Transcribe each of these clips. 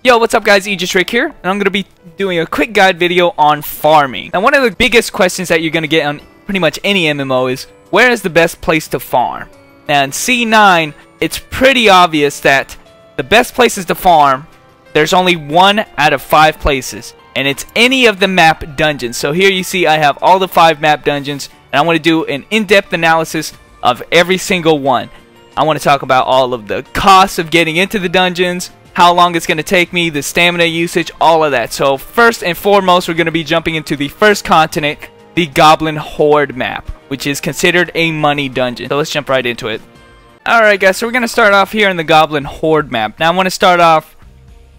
Yo, what's up guys, Rick here, and I'm going to be doing a quick guide video on farming. Now one of the biggest questions that you're going to get on pretty much any MMO is, where is the best place to farm? Now in C9, it's pretty obvious that the best places to farm, there's only 1 out of 5 places, and it's any of the map dungeons. So here you see I have all the 5 map dungeons, and I want to do an in-depth analysis of every single one. I want to talk about all of the costs of getting into the dungeons, how long it's going to take me, the stamina usage, all of that. So first and foremost, we're going to be jumping into the first continent, the Goblin Horde map, which is considered a money dungeon. So let's jump right into it. Alright guys, so we're going to start off here in the Goblin Horde map. Now I want to start off,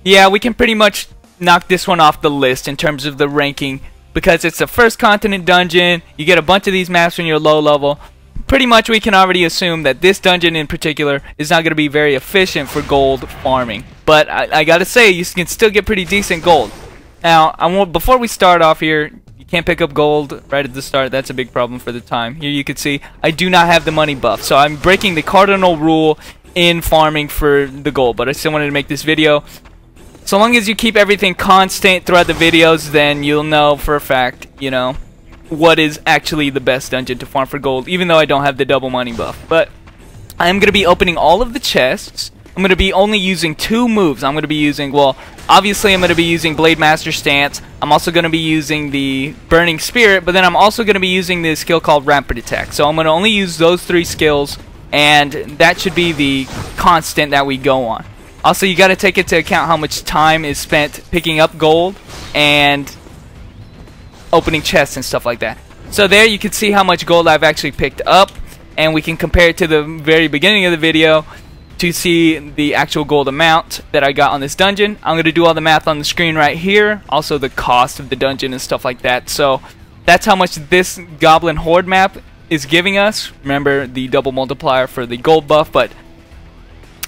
yeah, we can pretty much knock this one off the list in terms of the ranking, because it's the first continent dungeon. You get a bunch of these maps when you're low level. Pretty much we can already assume that this dungeon in particular is not going to be very efficient for gold farming. But I gotta say, you can still get pretty decent gold. Now, before we start off here, you can't pick up gold right at the start. That's a big problem for the time. Here you can see I do not have the money buff, so I'm breaking the cardinal rule in farming for the gold. But I still wanted to make this video. So long as you keep everything constant throughout the videos, then you'll know for a fact, you know, what is actually the best dungeon to farm for gold, even though I don't have the double money buff. But I am going to be opening all of the chests. I'm going to be only using 2 moves. I'm going to be using, well, obviously I'm going to be using Blade Master Stance. I'm also going to be using the Burning Spirit, but then I'm also going to be using this skill called Rapid Attack. So I'm going to only use those 3 skills, and that should be the constant that we go on. Also, you got to take into account how much time is spent picking up gold and opening chests and stuff like that. So there you can see how much gold I've actually picked up, and we can compare it to the very beginning of the video to see the actual gold amount that I got on this dungeon. I'm going to do all the math on the screen right here, also the cost of the dungeon and stuff like that. So that's how much this Goblin Horde map is giving us. Remember the double multiplier for the gold buff, but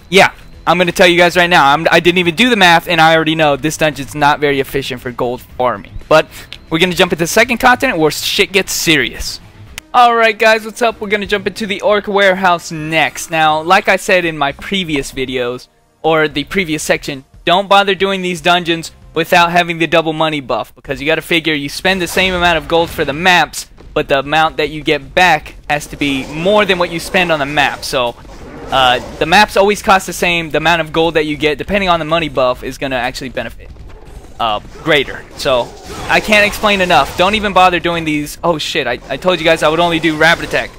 yeah, I'm going to tell you guys right now, I didn't even do the math, and I already know this dungeon's not very efficient for gold farming. But we're going to jump into the second continent where shit gets serious. Alright guys, what's up? We're going to jump into the Orca Warehouse next. Now, like I said in my previous videos, or the previous section, don't bother doing these dungeons without having the double money buff, because you got to figure you spend the same amount of gold for the maps, but the amount that you get back has to be more than what you spend on the map. So the maps always cost the same. The amount of gold that you get, depending on the money buff, is going to actually benefit greater. So I can't explain enough. Don't even bother doing these. Oh shit, I told you guys I would only do Rapid Attack.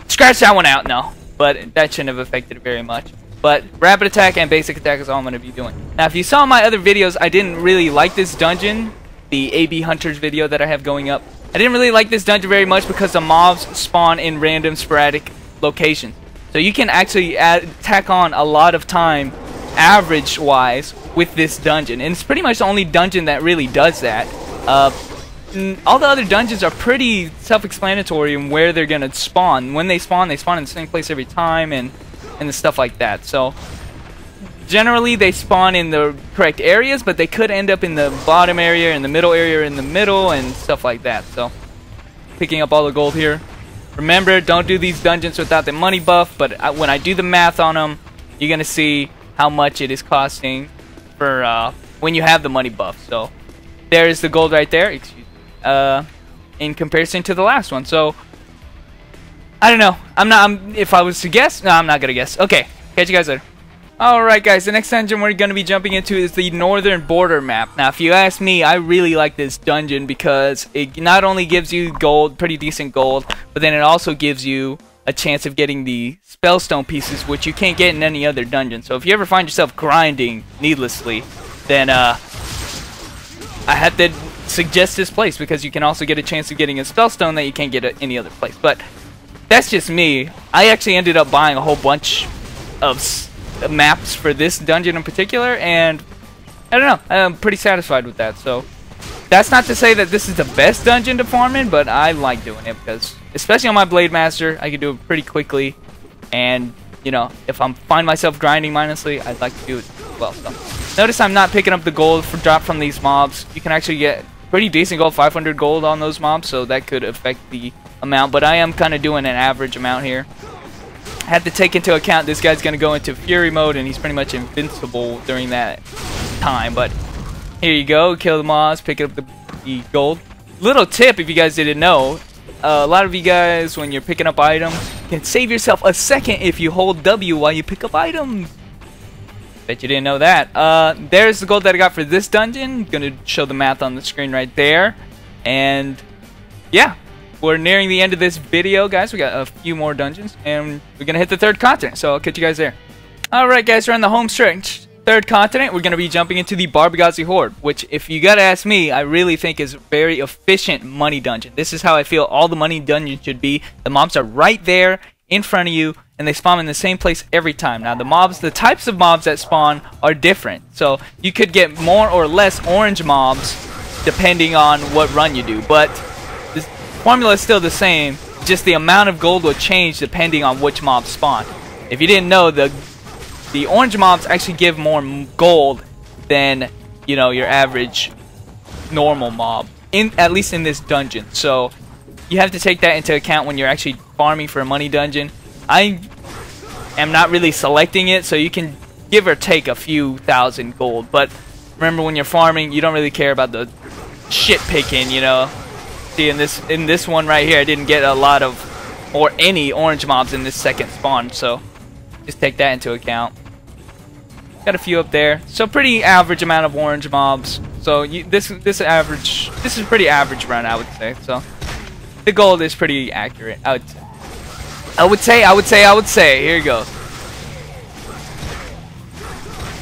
Scratch that one out. No, but that shouldn't have affected it very much. But Rapid Attack and Basic Attack is all I'm going to be doing. Now if you saw my other videos, I didn't really like this dungeon, the AB Hunters video that I have going up. I didn't really like this dungeon very much because the mobs spawn in random sporadic locations. So you can actually tack on a lot of time average wise with this dungeon, and it's pretty much the only dungeon that really does that. All the other dungeons are pretty self-explanatory in where they're gonna spawn. When they spawn in the same place every time, and the stuff like that. So generally they spawn in the correct areas, but they could end up in the bottom area, in the middle area, in the middle, and stuff like that. So picking up all the gold here. Remember, don't do these dungeons without the money buff, but when I do the math on them, you're gonna see how much it is costing for when you have the money buff. So there is the gold right there, excuse me, in comparison to the last one. So I don't know, if I was to guess, no, I'm not gonna guess. Okay, catch you guys later. Alright guys, the next dungeon we're gonna be jumping into is the Northern Border map. Now if you ask me, I really like this dungeon because it not only gives you gold, pretty decent gold, but then it also gives you a chance of getting the spellstone pieces, which you can't get in any other dungeon. So if you ever find yourself grinding needlessly, then I have to suggest this place, because you can also get a chance of getting a spellstone that you can't get at any other place. But that's just me. I actually ended up buying a whole bunch of maps for this dungeon in particular, and I don't know, I'm pretty satisfied with that. So that's not to say that this is the best dungeon to farm in, but I like doing it because, especially on my Blade Master, I can do it pretty quickly. And, you know, if I find myself grinding mindlessly, I'd like to do it as well. So notice I'm not picking up the gold for drop from these mobs. You can actually get pretty decent gold, 500 gold on those mobs, so that could affect the amount. But I am kind of doing an average amount here. I have to take into account this guy's going to go into Fury mode, and he's pretty much invincible during that time. But here you go, kill the mobs, pick up the gold. Little tip if you guys didn't know, a lot of you guys when you're picking up items can save yourself a second if you hold W while you pick up items. Bet you didn't know that. There's the gold that I got for this dungeon. Gonna show the math on the screen right there. And yeah, we're nearing the end of this video, guys. We got a few more dungeons and we're gonna hit the 3rd continent, so I'll catch you guys there. Alright guys, we're on the home stretch. 3rd continent, we're going to be jumping into the Barbegazi Hoard, which, if you gotta ask me, I really think is a very efficient money dungeon. This is how I feel all the money dungeons should be. The mobs are right there in front of you, and they spawn in the same place every time. Now, the types of mobs that spawn are different. So, you could get more or less orange mobs depending on what run you do. But, the formula is still the same, just the amount of gold will change depending on which mobs spawn. If you didn't know, the orange mobs actually give more gold than, you know, your average normal mob, at least in this dungeon. So you have to take that into account when you're actually farming for a money dungeon. I am not really selecting it, so you can give or take a few thousand gold. But remember, when you're farming, you don't really care about the shit picking, you know. See, in this one right here, I didn't get a lot of or any orange mobs in this second spawn, so just take that into account. Got a few up there, so pretty average amount of orange mobs. So this is pretty average run, I would say. So the gold is pretty accurate. I would say. Here you go.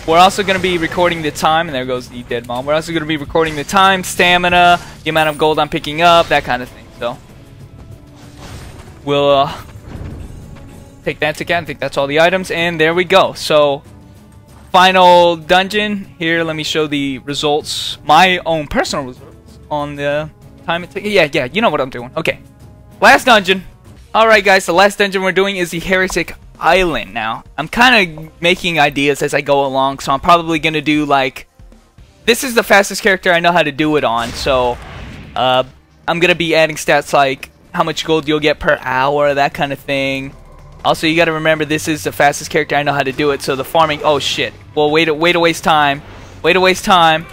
We're also going to be recording the time, and there goes the dead mob. We're also going to be recording the time, stamina, the amount of gold I'm picking up, that kind of thing. So we'll take that into account. I think that's all the items, and there we go. So final dungeon here. Let me show the results, my own personal results on the time it takes. Yeah, you know what I'm doing. Okay, last dungeon. Alright guys, the last dungeon we're doing is the Heretic Island. Now I'm kind of making ideas as I go along, so I'm probably gonna do, like, this is the fastest character I know how to do it on, so I'm gonna be adding stats like how much gold you'll get per hour, that kind of thing. Also, you gotta remember, this is the fastest character I know how to do it, so the farming... Oh, shit. Well, way to waste time. Way to waste time.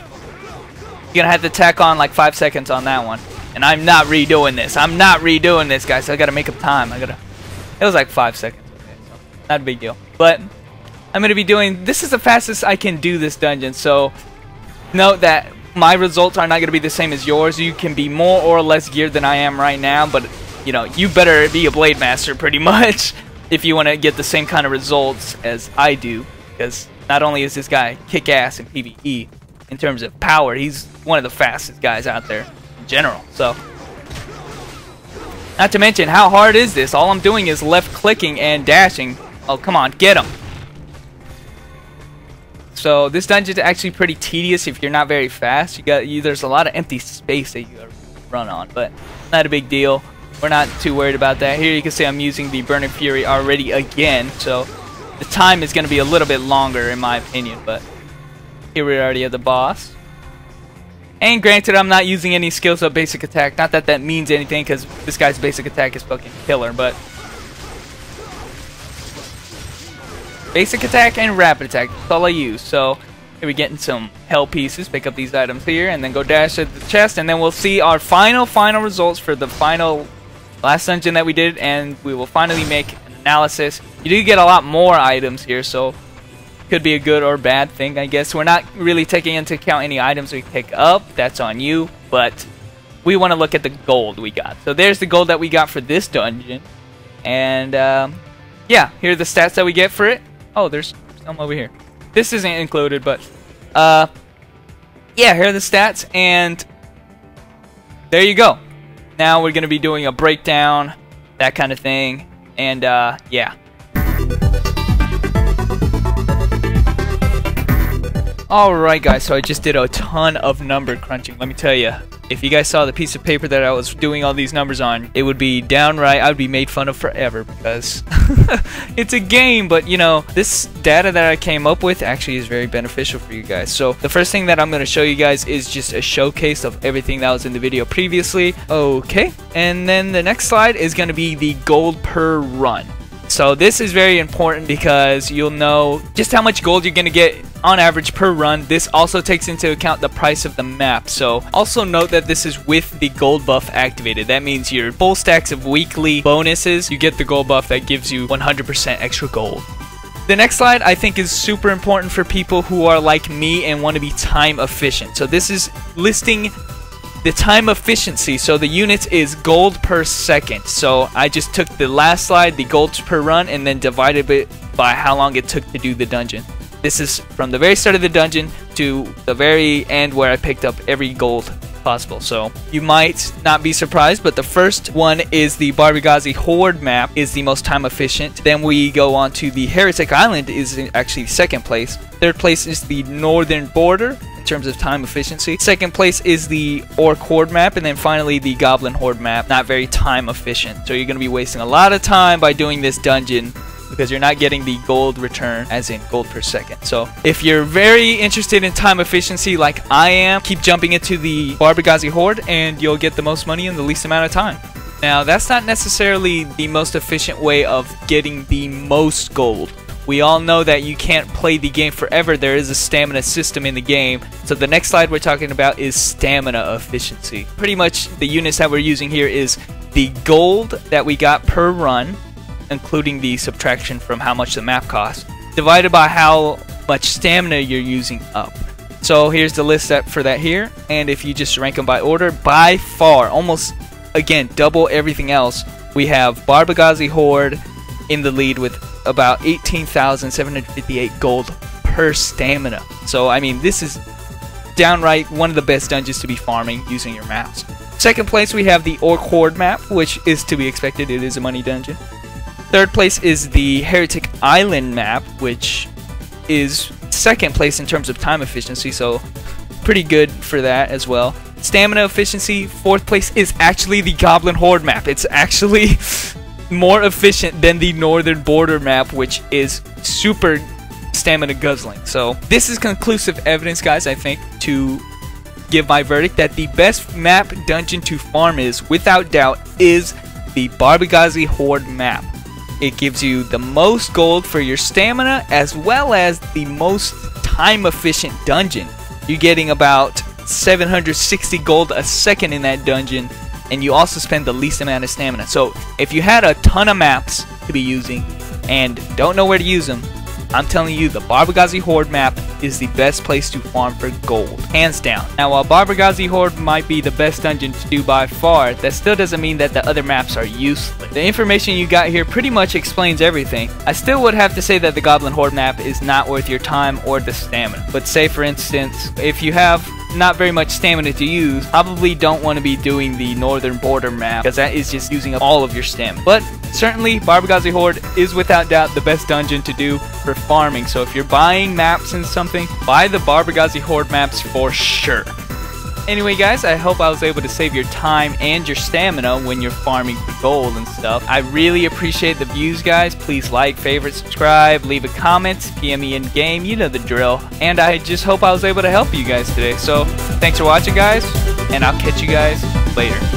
You're gonna have to tack on like 5 seconds on that one. And I'm not redoing this. I'm not redoing this, guys. I gotta make up time. It was like 5 seconds. Okay, so not a big deal. But I'm gonna be doing... This is the fastest I can do this dungeon, so note that my results are not gonna be the same as yours. You can be more or less geared than I am right now, but, you know, you better be a Blade Master pretty much if you want to get the same kind of results as I do, because not only is this guy kick-ass in PvE in terms of power, he's one of the fastest guys out there in general. So, not to mention, how hard is this? All I'm doing is left-clicking and dashing. Oh, come on, get him. So this dungeon is actually pretty tedious if you're not very fast. There's a lot of empty space that you gotta run on, but not a big deal. We're not too worried about that. Here you can see I'm using the Burning Fury already again, so the time is going to be a little bit longer in my opinion, but here we already have the boss. And granted, I'm not using any skills of basic attack. Not that that means anything, because this guy's basic attack is fucking killer, but basic attack and rapid attack, that's all I use. So here we're getting some hell pieces. Pick up these items here, and then go dash at the chest, and then we'll see our final results for the last dungeon that we did, and we will finally make an analysis. You do get a lot more items here, so could be a good or bad thing, I guess. We're not really taking into account any items we pick up. That's on you, but we want to look at the gold we got. So there's the gold that we got for this dungeon, and yeah, here are the stats that we get for it. Oh, there's some over here. This isn't included, but yeah, here are the stats, and there you go. Now we're going to be doing a breakdown, that kind of thing, and yeah. Alright guys, so I just did a ton of number crunching. Let me tell you, if you guys saw the piece of paper that I was doing all these numbers on, it would be downright, I would be made fun of forever, because it's a game, but you know, this data that I came up with actually is very beneficial for you guys. So the first thing that I'm going to show you guys is just a showcase of everything that was in the video previously. Okay, and then the next slide is going to be the gold per run. So this is very important because you'll know just how much gold you're going to get on average per run. This also takes into account the price of the map. So also note that this is with the gold buff activated. That means your full stacks of weekly bonuses, you get the gold buff that gives you 100% extra gold. The next slide I think is super important for people who are like me and want to be time efficient. So this is listing the time efficiency. So the unit is gold per second. So I just took the last slide, the golds per run, and then divided it by how long it took to do the dungeon. This is from the very start of the dungeon to the very end where I picked up every gold possible. So you might not be surprised, but the first one is the Barbegazi Hoard map is the most time efficient. Then we go on to the Heretic Island is actually second place. Third place is the Northern Border in terms of time efficiency. Second place is the Orca Horde map, and then finally the Goblin Horde map. Not very time efficient. So you're going to be wasting a lot of time by doing this dungeon because you're not getting the gold return, as in gold per second. So if you're very interested in time efficiency like I am, keep jumping into the Barbegazi Horde and you'll get the most money in the least amount of time. Now that's not necessarily the most efficient way of getting the most gold. We all know that you can't play the game forever. There is a stamina system in the game. So the next slide we're talking about is stamina efficiency. Pretty much the units that we're using here is the gold that we got per run, including the subtraction from how much the map costs, divided by how much stamina you're using up. So here's the list for that here, and if you just rank them by order, by far, almost, again, double everything else, we have Barbegazi Horde in the lead with about 18,758 gold per stamina. So, I mean, this is downright one of the best dungeons to be farming using your maps. Second place, we have the Orca Horde map, which is to be expected. It is a money dungeon. Third place is the Heretic Island map, which is second place in terms of time efficiency, so pretty good for that as well. Stamina efficiency, fourth place is actually the Goblin Horde map. It's actually more efficient than the Northern Border map, which is super stamina guzzling. So this is conclusive evidence, guys, I think, to give my verdict that the best map dungeon to farm is, without doubt, is the Barbegazi Horde map. It gives you the most gold for your stamina as well as the most time efficient dungeon. You're getting about 760 gold a second in that dungeon, and you also spend the least amount of stamina. So if you had a ton of maps to be using and don't know where to use them, I'm telling you the Barbegazi Horde map is the best place to farm for gold, hands down. Now while Barbegazi Horde might be the best dungeon to do by far, that still doesn't mean that the other maps are useless. The information you got here pretty much explains everything. I still would have to say that the Goblin Horde map is not worth your time or the stamina. But say for instance, if you have not very much stamina to use, probably don't want to be doing the Northern Border map because that is just using up all of your stamina. But certainly Barbegazi Horde is without doubt the best dungeon to do for farming. So if you're buying maps and something, buy the Barbegazi Horde maps for sure. Anyway guys, I hope I was able to save your time and your stamina when you're farming for gold and stuff. I really appreciate the views, guys. Please like, favorite, subscribe, leave a comment, PM me in game, you know the drill. And I just hope I was able to help you guys today. So thanks for watching, guys, and I'll catch you guys later.